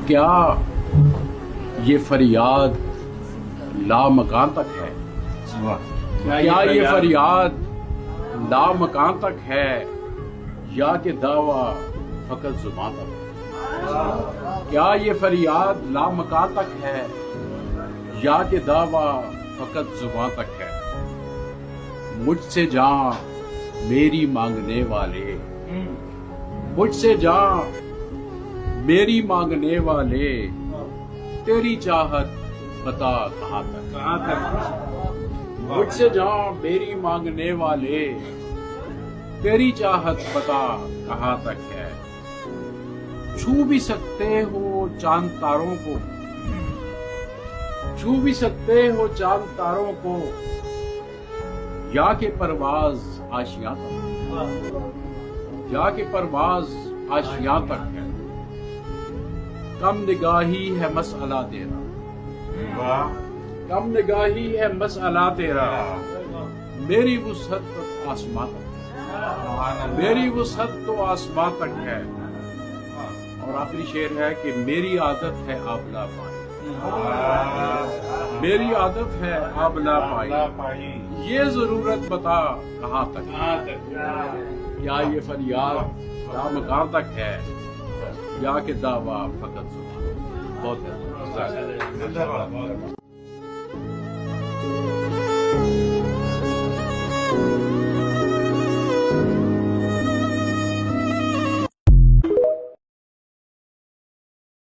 کیا یہ فریاد لامکان تک ہے؟ کیا یہ فریاد لامکان تک ہے یا کہ دعویٰ فقط زبان تک ہے؟ کیا یہ فریاد لامکان تک ہے یا کہ دعویٰ فقط زبان تک ہے؟ مجھ سے جان میری مانگنے والے، مجھ سے جان میری مانگنے والے، تیری چاہت بتا کہاں تک؟ مجھ سے جان میری مانگنے والے، تیری چاہت بتا کہاں تک ہے؟ چھو بھی سکتے ہو چاند تاروں کو، چھو بھی سکتے ہو چاند تاروں کو، یا کہ پرواز آشیاں تک، یا کہ پرواز آشیاں تک ہے۔ کم نگاہی ہے مسئلہ تیرا، کم نگاہی ہے مسئلہ تیرا، میری وسعت تو آسمان تک ہے، میری وسعت تو آسمان تک ہے۔ اور آخری شعر ہے کہ میری عادت ہے آبلا پائی، میری عادت ہے آبلا پائی، یہ ضرورت بتا کہاں تک؟ کیا یہ فریاد لامکان تک ہے یا کہ دعویٰ فقط زبان؟ بہت